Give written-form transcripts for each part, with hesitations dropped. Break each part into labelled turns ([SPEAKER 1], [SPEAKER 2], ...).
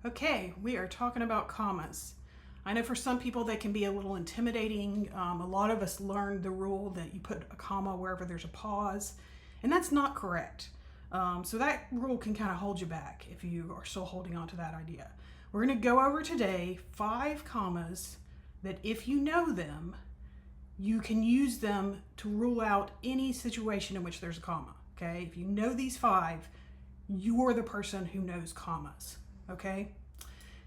[SPEAKER 1] Okay, we are talking about commas. I know for some people they can be a little intimidating. A lot of us learned the rule that you put a comma wherever there's a pause, and that's not correct. So that rule can kind of hold you back if you are still holding on to that idea. We're going to go over today 5 commas that if you know them, you can use them to rule out any situation in which there's a comma. Okay, if you know these 5, you're the person who knows commas. Okay,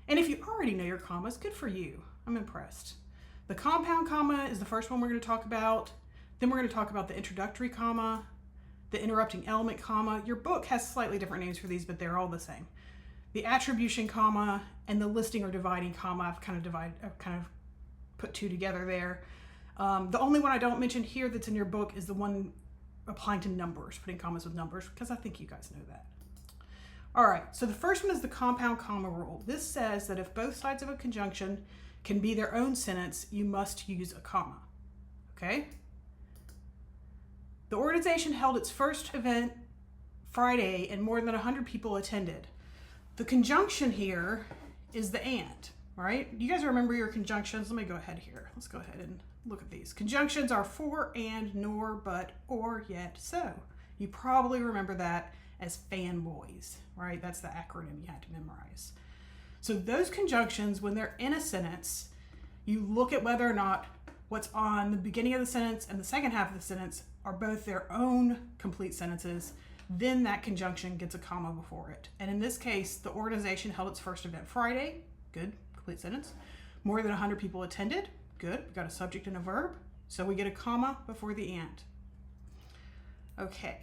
[SPEAKER 1] and if you already know your commas, good for you. I'm impressed. The compound comma is the first one we're going to talk about. Then we're going to talk about the introductory comma, the interrupting element comma. Your book has slightly different names for these, but they're all the same. The attribution comma and the listing or dividing comma. I've kind of put 2 together there. The only one I don't mention here that's in your book is the one applying to numbers, putting commas with numbers, because I think you guys know that. All right, so the first one is the compound comma rule. This says that if both sides of a conjunction can be their own sentence, you must use a comma. Okay? The organization held its first event Friday and more than 100 people attended. The conjunction here is the and, right? You guys remember your conjunctions? Let me go ahead here. Let's go ahead and look at these. Conjunctions are for, and, nor, but, or, yet, so. You probably remember that as fanboys, right? That's the acronym you had to memorize. So those conjunctions, when they're in a sentence, you look at whether or not what's on the beginning of the sentence and the second half of the sentence are both their own complete sentences. Then that conjunction gets a comma before it. And in this case, the organization held its first event Friday. Good, complete sentence. More than 100 people attended. Good, we got a subject and a verb. So we get a comma before the and. Okay.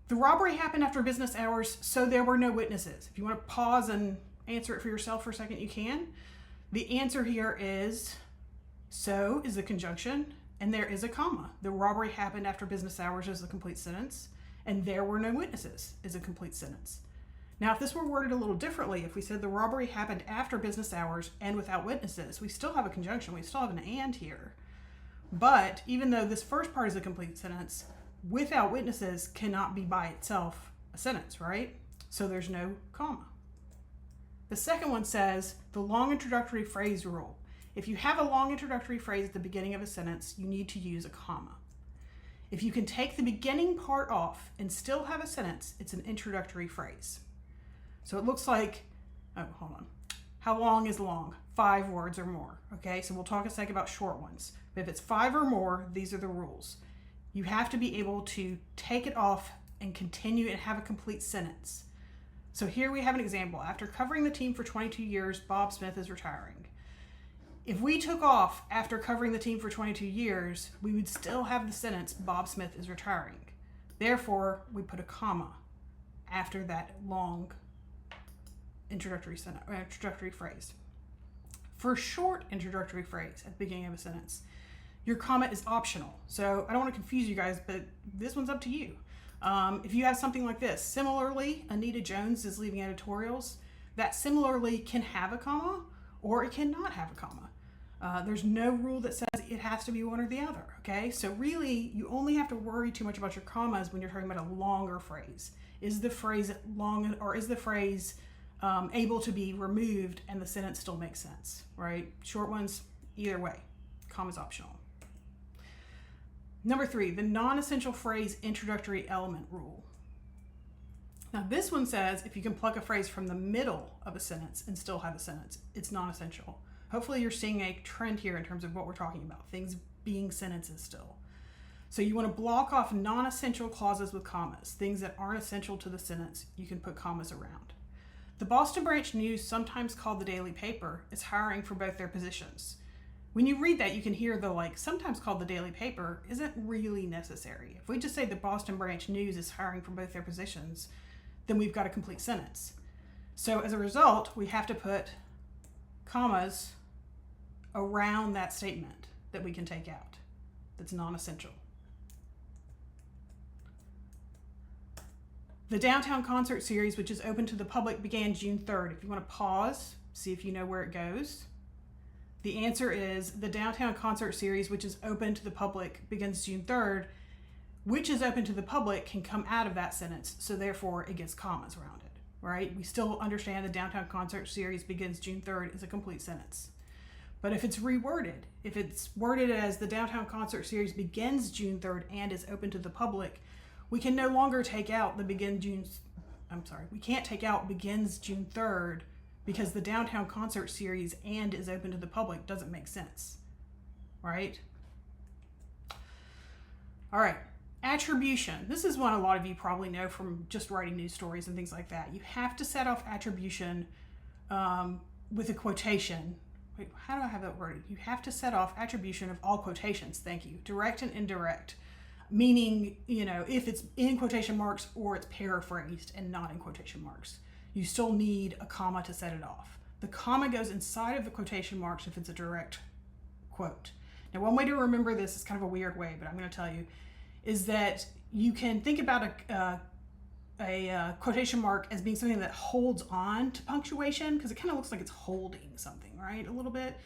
[SPEAKER 1] The robbery happened after business hours, so there were no witnesses. If you want to pause and answer it for yourself for a second, you can. The answer here is, so is the conjunction, and there is a comma. The robbery happened after business hours is a complete sentence, and there were no witnesses is a complete sentence. Now, if this were worded a little differently, if we said the robbery happened after business hours and without witnesses, we still have a conjunction. We still have an and here. But even though this first part is a complete sentence, without witnesses cannot be by itself a sentence, right? So there's no comma. The second one says the long introductory phrase rule. If you have a long introductory phrase at the beginning of a sentence, you need to use a comma. If you can take the beginning part off and still have a sentence, it's an introductory phrase. So it looks like, oh, hold on. How long is long? 5 words or more. Okay, so we'll talk a second about short ones. But if it's 5 or more, these are the rules. You have to be able to take it off and continue and have a complete sentence. So here we have an example. After covering the team for 22 years, Bob Smith is retiring. If we took off after covering the team for 22 years, we would still have the sentence, Bob Smith is retiring. Therefore, we put a comma after that long introductory phrase. For a short introductory phrase at the beginning of a sentence, your comma is optional. So I don't want to confuse you guys, but this one's up to you. If you have something like this, similarly, Anita Jones is leaving editorials, that similarly can have a comma or it cannot have a comma. There's no rule that says it has to be one or the other, okay? So really, you only have to worry too much about your commas when you're talking about a longer phrase. Is the phrase long, or is the phrase able to be removed and the sentence still makes sense, right? Short ones, either way, comma's optional. Number 3, the non-essential phrase introductory element rule. Now this one says if you can pluck a phrase from the middle of a sentence and still have a sentence, it's non-essential. Hopefully you're seeing a trend here in terms of what we're talking about, things being sentences still. So you want to block off non-essential clauses with commas, things that aren't essential to the sentence, you can put commas around. The Boston Branch News, sometimes called the Daily Paper, is hiring for both their positions. When you read that, you can hear the sometimes called the Daily Paper isn't really necessary. If we just say the Boston Branch News is hiring for both their positions, then we've got a complete sentence. So as a result, we have to put commas around that statement that we can take out. That's non-essential. The Downtown Concert Series, which is open to the public, began June 3rd. If you want to pause, see if you know where it goes. The answer is the Downtown Concert Series, which is open to the public, begins June 3rd. Which is open to the public can come out of that sentence, so therefore it gets commas around it. right? We still understand the Downtown Concert Series begins June 3rd is a complete sentence. But if it's reworded, if it's worded as the Downtown Concert Series begins June 3rd and is open to the public, we can no longer take out we can't take out begins June 3rd because the Downtown Concert Series and is open to the public doesn't make sense, right? All right, attribution. This is one a lot of you probably know from just writing news stories and things like that. You have to set off attribution with a quotation. Wait, how do I have that worded? You have to set off attribution of all quotations, thank you, direct and indirect, meaning, if it's in quotation marks or it's paraphrased and not in quotation marks. You still need a comma to set it off. The comma goes inside of the quotation marks if it's a direct quote. Now, one way to remember this is kind of a weird way, but I'm going to tell you, is that you can think about a quotation mark as being something that holds on to punctuation, because it kind of looks like it's holding something, right? A little bit.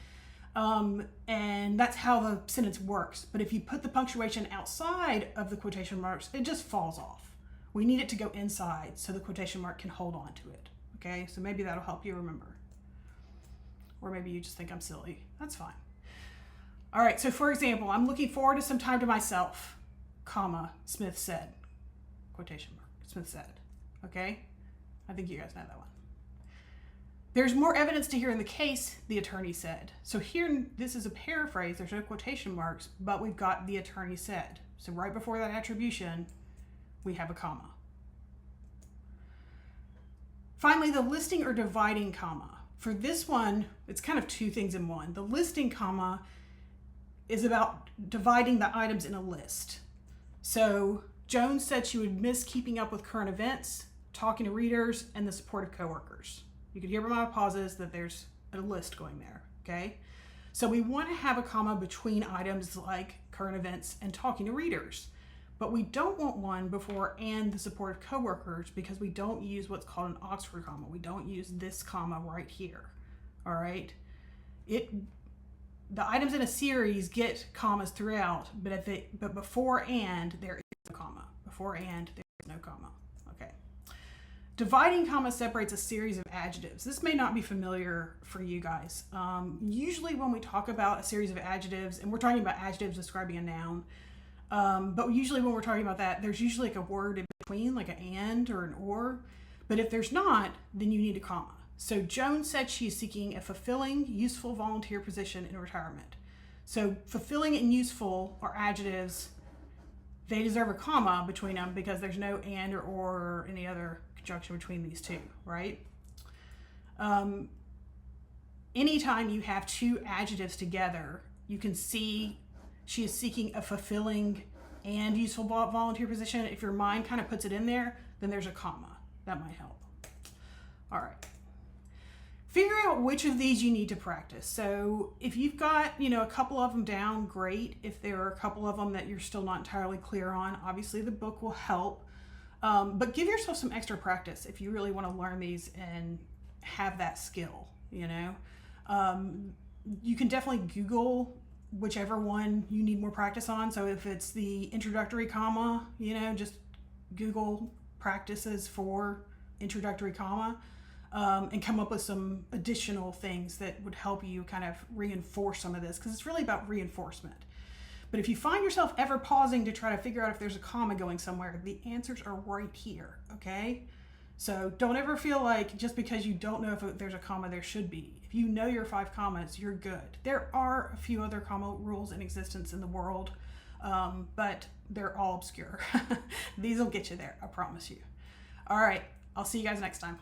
[SPEAKER 1] And that's how the sentence works. But if you put the punctuation outside of the quotation marks, it just falls off. We need it to go inside so the quotation mark can hold on to it. Okay, so maybe that'll help you remember. Or maybe you just think I'm silly. That's fine. All right, so for example, I'm looking forward to some time to myself, comma, Smith said, quotation mark, Smith said, okay? I think you guys know that one. There's more evidence to hear in the case, the attorney said. So here, this is a paraphrase, there's no quotation marks, but we've got the attorney said. So right before that attribution, we have a comma. Finally, the listing or dividing comma. For this one, it's kind of two things in one. The listing comma is about dividing the items in a list. So Joan said she would miss keeping up with current events, talking to readers, and the support of coworkers. You can hear by my pauses that there's a list going there, okay? So we want to have a comma between items like current events and talking to readers, but we don't want one before and the support of coworkers because we don't use what's called an Oxford comma. We don't use this comma right here, all right? The items in a series get commas throughout, but before and there is no comma. Before and there is no comma. Okay. Dividing comma separates a series of adjectives. This may not be familiar for you guys. Usually when we talk about a series of adjectives, and we're talking about adjectives describing a noun, but usually when we're talking about that, there's usually like a word in between, like an and or an or. But if there's not, then you need a comma. So Joan said she's seeking a fulfilling, useful volunteer position in retirement. So fulfilling and useful are adjectives. They deserve a comma between them because there's no and or any other conjunction between these two, right? Anytime you have two adjectives together, you can see she is seeking a fulfilling and useful volunteer position. If your mind kind of puts it in there, then there's a comma. That might help. All right. Figure out which of these you need to practice. So if you've got, a couple of them down, great. If there are a couple of them that you're still not entirely clear on, obviously the book will help. But give yourself some extra practice if you really want to learn these and have that skill, You can definitely Google whichever one you need more practice on. So if it's the introductory comma, just Google practices for introductory comma. And come up with some additional things that would help you kind of reinforce some of this, because it's really about reinforcement. But if you find yourself ever pausing to try to figure out if there's a comma going somewhere, the answers are right here, okay? So don't ever feel like just because you don't know if there's a comma, there should be. If you know your 5 commas, you're good. There are a few other comma rules in existence in the world, but they're all obscure. These will get you there, I promise you. All right, I'll see you guys next time.